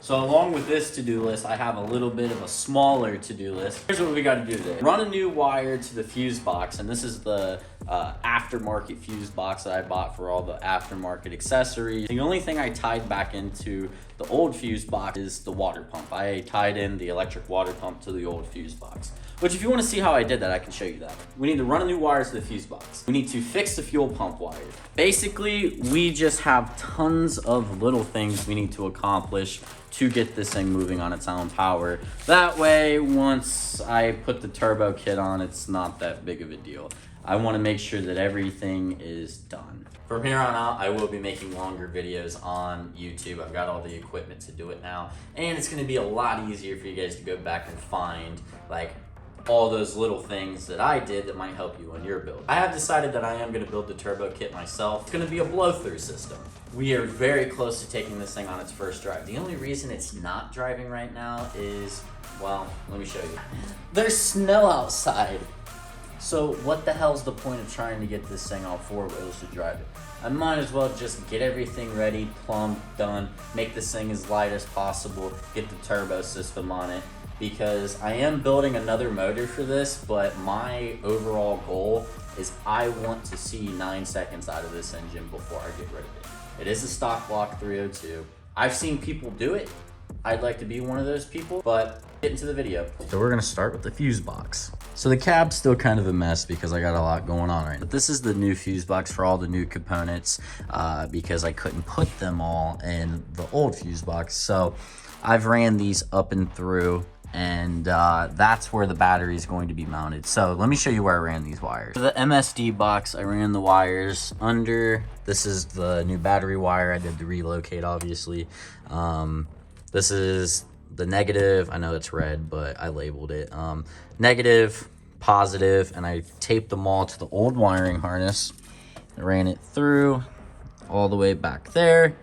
So along with this to-do list, I have a little bit of a smaller to-do list. Here's what we got to do today. Run a new wire to the fuse box, and this is the aftermarket fuse box that I bought for all the aftermarket accessories. The only thing I tied back into the old fuse box is the water pump. I tied in the electric water pump to the old fuse box. Which, if you want to see how I did that, I can show you that. We need to run a new wire to the fuse box. We need to fix the fuel pump wire. Basically, we just have tons of little things we need to accomplish to get this thing moving on its own power. That way, once I put the turbo kit on, it's not that big of a deal. I want to make sure that everything is done. From here on out, I will be making longer videos on YouTube. I've got all the equipment to do it now, and it's going to be a lot easier for you guys to go back and find, like, all those little things that I did that might help you on your build. I have decided that I am going to build the turbo kit myself. It's going to be a blow-through system. We are very close to taking this thing on its first drive. The only reason it's not driving right now is, well, let me show you. There's snow outside. So what the hell's the point of trying to get this thing on four wheels to drive it? I might as well just get everything ready, plumbed, done, make this thing as light as possible, get the turbo system on it, because I am building another motor for this, but my overall goal is I want to see 9 seconds out of this engine before I get rid of it. It is a stock block 302. I've seen people do it. I'd like to be one of those people, but get into the video. So we're gonna start with the fuse box. So the cab's still kind of a mess because I got a lot going on right now. But this is the new fuse box for all the new components because I couldn't put them all in the old fuse box. So I've ran these up and through, and that's where the battery is going to be mounted. So let me show you where I ran these wires. For the MSD box, I ran the wires under. This is the new battery wire. I did the relocate, obviously. This is the negative. I know it's red, but I labeled it. Negative, positive, and I taped them all to the old wiring harness. I ran it through all the way back there.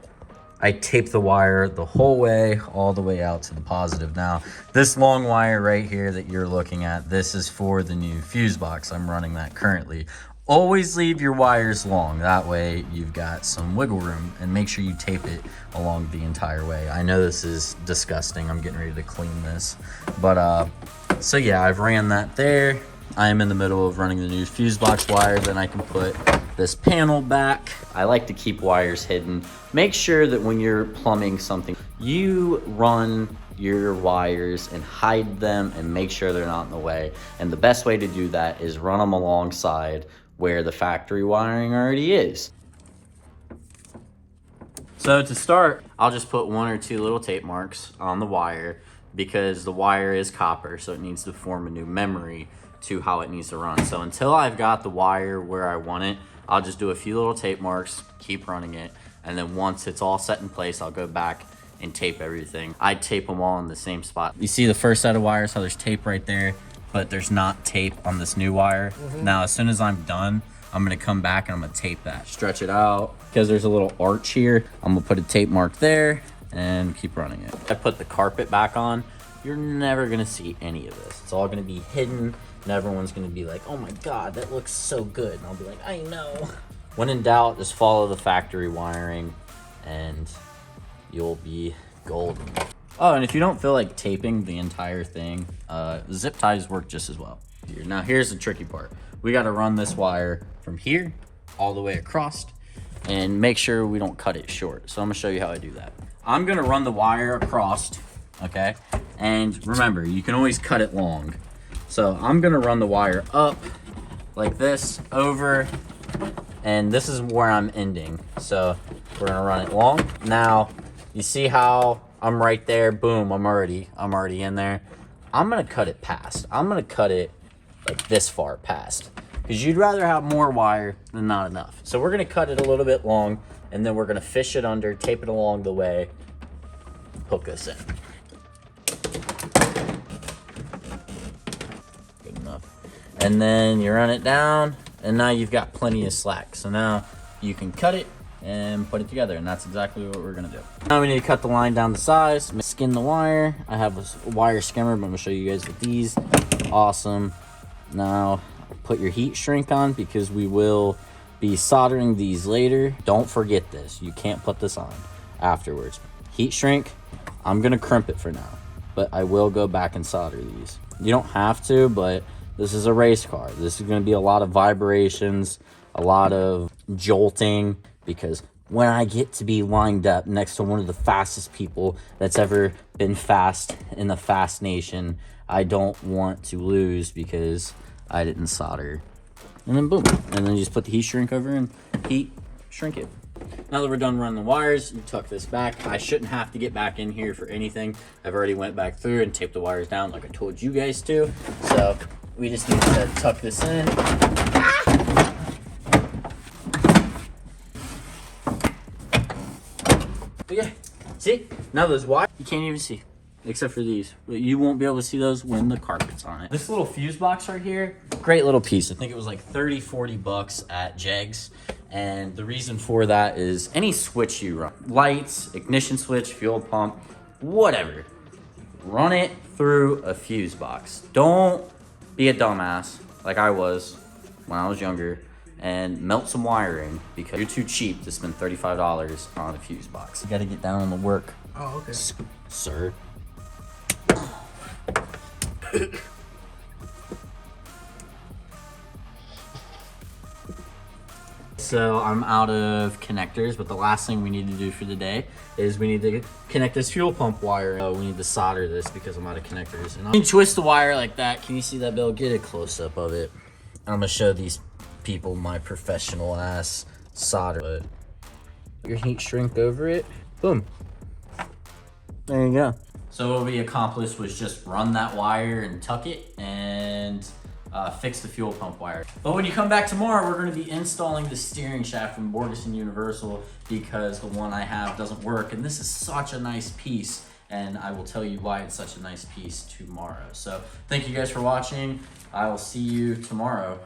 I taped the wire the whole way, all the way out to the positive. Now, this long wire right here that you're looking at, this is for the new fuse box. I'm running that currently. Always leave your wires long. That way you've got some wiggle room, and make sure you tape it along the entire way. I know this is disgusting. I'm getting ready to clean this. But, so yeah, I've ran that there. I am in the middle of running the new fuse box wire. Then I can put this panel back. I like to keep wires hidden. Make sure that when you're plumbing something, you run your wires and hide them and make sure they're not in the way. And the best way to do that is run them alongside where the factory wiring already is. So to start, I'll just put 1 or 2 little tape marks on the wire because the wire is copper, so it needs to form a new memory to how it needs to run. So until I've got the wire where I want it, I'll just do a few little tape marks, keep running it, and then once it's all set in place, I'll go back and tape everything. I tape them all in the same spot. You see the first set of wires, how there's tape right there, but there's not tape on this new wire. Now, as soon as I'm done, I'm gonna come back and I'm gonna tape that. Stretch it out, because there's a little arch here. I'm gonna put a tape mark there and keep running it. I put the carpet back on. You're never gonna see any of this. It's all gonna be hidden, and everyone's gonna be like, oh my God, that looks so good. And I'll be like, I know. When in doubt, just follow the factory wiring and you'll be golden. Oh, and if you don't feel like taping the entire thing, zip ties work just as well. Now here's the tricky part. We gotta run this wire from here all the way across and make sure we don't cut it short. So I'm gonna show you how I do that. I'm gonna run the wire across, okay? And remember, you can always cut it long. So I'm gonna run the wire up like this, over, and this is where I'm ending. So we're gonna run it long. Now, you see how I'm right there, boom, I'm already in there. I'm gonna cut it past. I'm gonna cut it like this far past, because you'd rather have more wire than not enough. So we're gonna cut it a little bit long, and then we're gonna fish it under, tape it along the way, hook this in. Good enough. And then you run it down, and now you've got plenty of slack. So now you can cut it and put it together, and that's exactly what we're gonna do. Now we need to cut the line down to size, skin the wire. I have a wire skimmer, but I'm gonna show you guys with these. Awesome. Now put your heat shrink on, because we will be soldering these later. Don't forget this. You can't put this on afterwards. Heat shrink I'm gonna crimp it for now, but I will go back and solder these. You don't have to, but this is a race car. This is gonna be a lot of vibrations, a lot of jolting, because when I get to be lined up next to one of the fastest people that's ever been fast in the Fast Nation, I don't want to lose because I didn't solder. And then boom, and then you just put the heat shrink over and heat shrink it. Now that we're done running the wires, you tuck this back. I shouldn't have to get back in here for anything. I've already went back through and taped the wires down like I told you guys to. So we just need to tuck this in. Okay, see? Now those wires, you can't even see, except for these. But you won't be able to see those when the carpet's on it. This little fuse box right here, great little piece. I think it was like 30, 40 bucks at Jegs. And the reason for that is any switch you run, lights, ignition switch, fuel pump, whatever, run it through a fuse box. Don't be a dumbass like I was when I was younger and melt some wiring because you're too cheap to spend $35 on a fuse box. You gotta get down on the work. Oh, okay. Sir. So I'm out of connectors, but the last thing we need to do for the day is we need to connect this fuel pump wire. We need to solder this because I'm out of connectors. And you twist the wire like that. Can you see that, Bill? Get a close up of it. I'm gonna show these people my professional ass solder. Put your heat shrink over it. Boom. There you go. So what we accomplished was just run that wire and tuck it and fix the fuel pump wire. But when you come back tomorrow, we're going to be installing the steering shaft from Borgeson Universal because the one I have doesn't work. And this is such a nice piece. And I will tell you why it's such a nice piece tomorrow. So thank you guys for watching. I will see you tomorrow.